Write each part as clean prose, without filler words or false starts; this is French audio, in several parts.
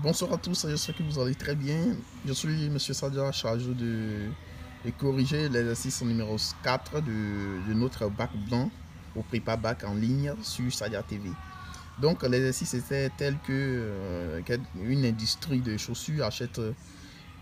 Bonsoir à tous, j'espère que vous allez très bien. Je suis M. Sadia, chargé de corriger l'exercice numéro 4 de notre bac blanc au prépa bac en ligne sur Sadia TV. Donc l'exercice était tel que une industrie de chaussures achète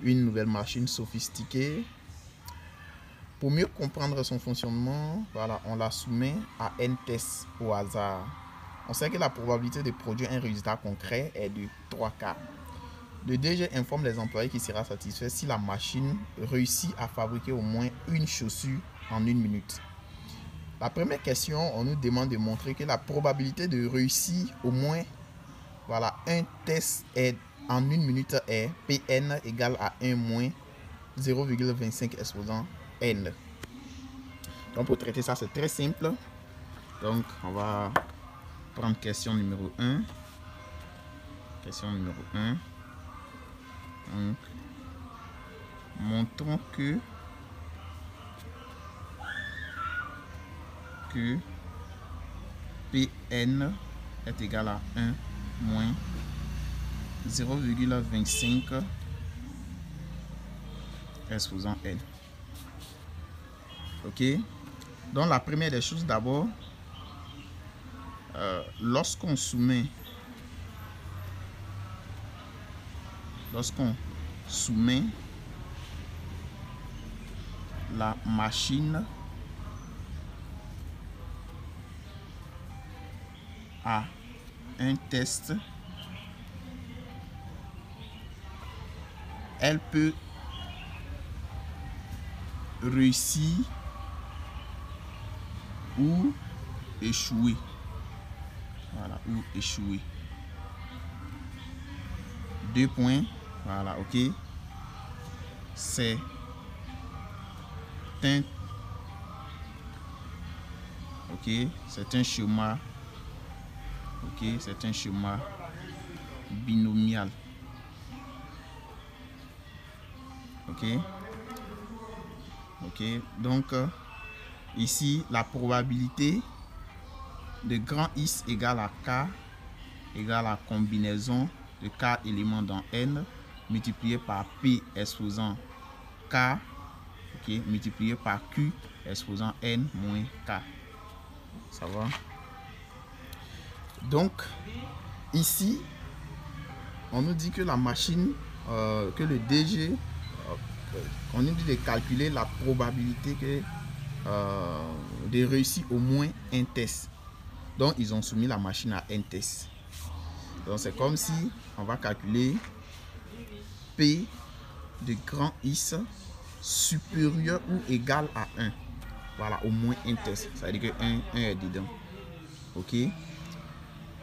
une nouvelle machine sophistiquée. Pour mieux comprendre son fonctionnement, voilà, on la soumet à n tests au hasard. On sait que la probabilité de produire un résultat concret est de 3 quarts. Le DG informe les employés qu'il sera satisfait si la machine réussit à fabriquer au moins une chaussure en 1 minute. La première question, on nous demande de montrer que la probabilité de réussir au moins un test en 1 minute est Pn égale à 1 moins 0,25 exposant n. Donc pour traiter ça, c'est très simple. Donc on va prendre question numéro 1. Question numéro 1. Donc, montrons que Pn est égal à 1 moins 0,25 exposant n. Ok. Donc la première des choses d'abord, lorsqu'on soumet la machine à un test, elle peut réussir ou échouer. Voilà, ou échouer. 2 points. Voilà, ok. C'est un schéma. Ok, c'est un schéma binomial. Ok. Ok, donc ici la probabilité de grand X égale à K égale à combinaison de K éléments dans N multiplié par P exposant K, ok, multiplié par Q exposant N moins K. Ça va? Donc ici on nous dit que la machine, que le DG, on nous dit de calculer la probabilité de réussir au moins un test. Donc ils ont soumis la machine à un test. Donc c'est comme si on va calculer P de grand X supérieur ou égal à 1. Voilà, au moins un test. Ça veut dire que 1 est dedans. Ok.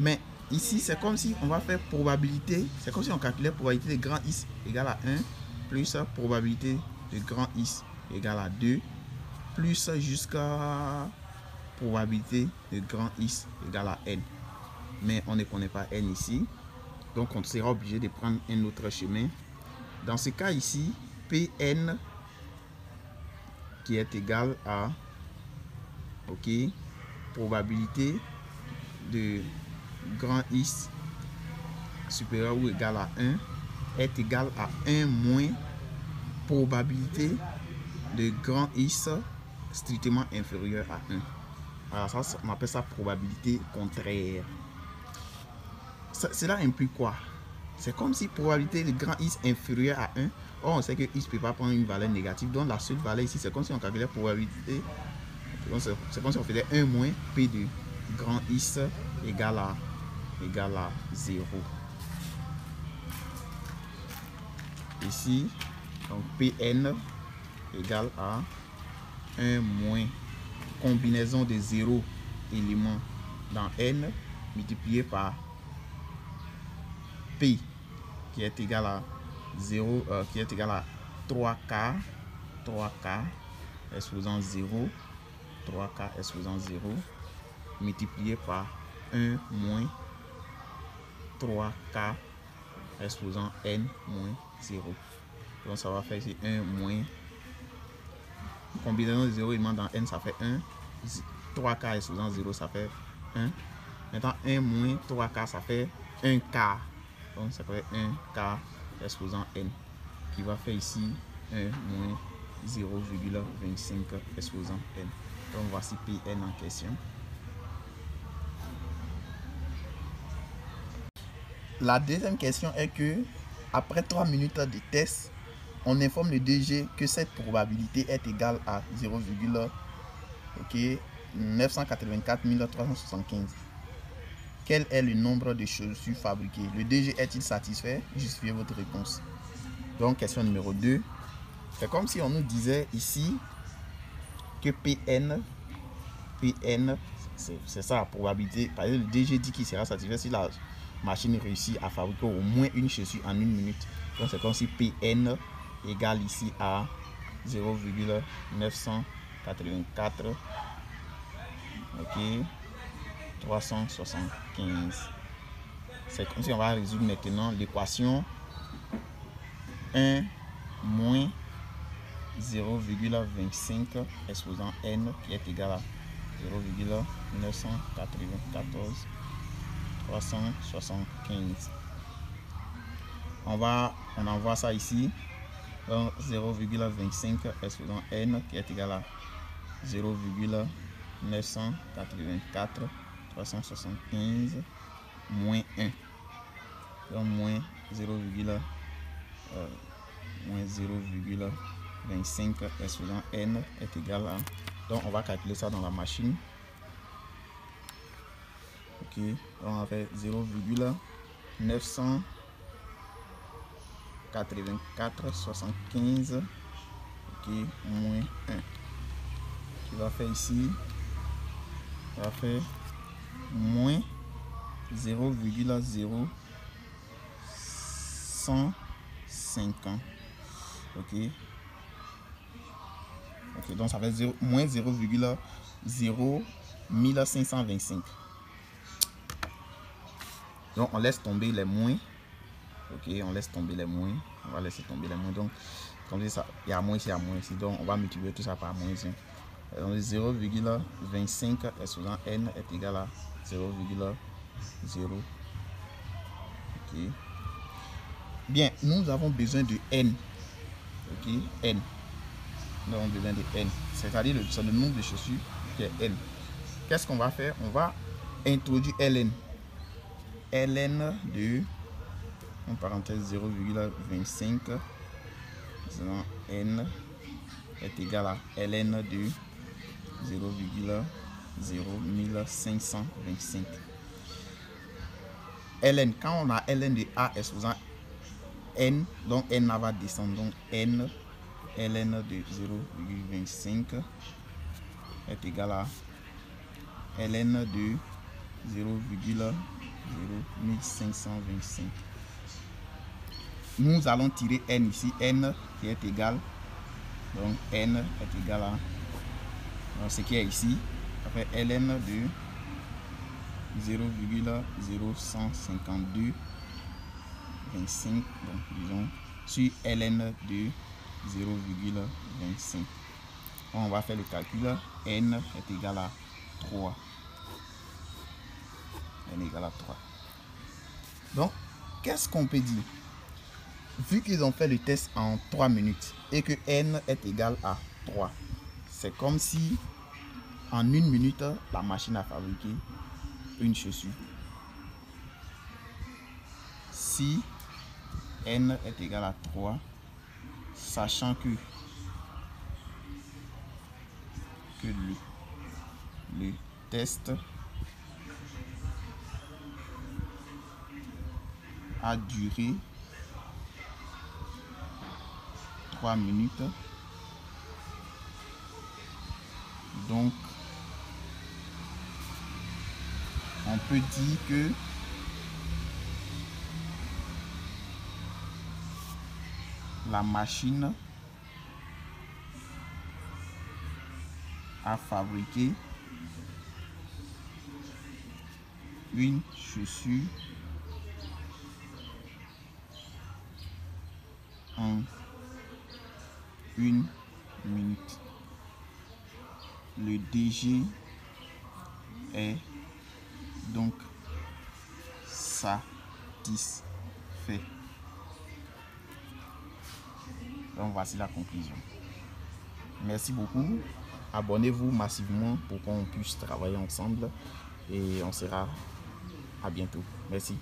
Mais ici, c'est comme si on va faire probabilité. C'est comme si on calculait probabilité de grand X égale à 1 plus probabilité de grand X égale à 2 plus jusqu'à probabilité de grand X égale à n. Mais on ne connaît pas n ici. Donc on sera obligé de prendre un autre chemin. Dans ce cas ici, Pn qui est égal à probabilité de grand X supérieur ou égal à 1 est égal à 1 moins probabilité de grand X strictement inférieur à 1. Alors ça, on appelle ça probabilité contraire. Cela implique quoi? C'est comme si probabilité de grand X inférieur à 1. Or, on sait que X ne peut pas prendre une valeur négative. Donc, la seule valeur ici, c'est comme si on calculait probabilité. C'est comme si on faisait 1 moins P de grand X égale à 0. Ici, donc Pn égale à 1 moins combinaison de 0 éléments dans N multiplié par P qui est égal à 0, qui est égal à 3K exposant 0, 3K exposant 0 multiplié par 1 moins 3K exposant N moins 0. Donc ça va faire ici 1 moins combinaison de 0 éléments dans N, ça fait 1. 3K exposant 0, ça fait 1. Maintenant 1 moins 3K, ça fait 1 quart. Donc ça fait 1 quart exposant n qui va faire ici 1 moins 0,25 exposant n. Donc voici Pn en question. La deuxième question est que après 3 minutes de test, on informe le DG que cette probabilité est égale à 0,984 375. Quel est le nombre de chaussures fabriquées? Le DG est-il satisfait? Justifiez votre réponse. Donc, question numéro 2. C'est comme si on nous disait ici que Pn c'est ça la probabilité. Par exemple, le DG dit qu'il sera satisfait si la machine réussit à fabriquer au moins une chaussure en 1 minute. Donc, c'est comme si Pn égale ici à 0,984 375. C'est comme si on va résoudre maintenant l'équation 1 moins 0,25 exposant n qui est égal à 0,994 375. On envoie ça ici. Donc 0,25 exposant n qui est égal à 0,984 375 moins 1. Donc moins 0,25 exposant n est égal à... Donc on va calculer ça dans la machine. Ok, donc on va faire 0,984 75 ok, moins 1 qui va faire ici, on va faire moins 0,0150. Ok, donc ça fait moins 0,0525. Donc on laisse tomber les moins. Ok, on laisse tomber les moins. On va laisser tomber les moins. Donc comme ça, il y a moins ici, il y a moins ici. Donc on va multiplier tout ça par moins 1. Donc 0,25 exposant n est égal à 0,0. Ok. Bien, nous avons besoin de n. Ok, n. Nous avons besoin de n. C'est-à-dire c'est le nombre de chaussures qui est n. Qu'est-ce qu'on va faire? On va introduire ln. ln de, en parenthèse, 0,25 n est égal à ln de 0,0525. ln, quand on a ln de a exposant n, donc n va descendre, donc n ln de 0,25 est égal à ln de 0,0525. Nous allons tirer n ici, n qui est égal, donc n est égal à, donc ce qui est ici, après ln de 0,0152 25, donc disons sur ln de 0,25. On va faire le calcul. N est égal à 3. N est égal à 3. Donc, qu'est-ce qu'on peut dire? Vu qu'ils ont fait le test en 3 minutes et que N est égal à 3, c'est comme si en 1 minute, la machine a fabriqué une chaussure. Si N est égal à 3, sachant que le test a duré 3 minutes, donc on peut dire que la machine a fabriqué une chaussure en 1 minute. Le DG est donc satisfait. Donc voici la conclusion. Merci beaucoup. Abonnez-vous massivement pour qu'on puisse travailler ensemble et on sera à bientôt. Merci.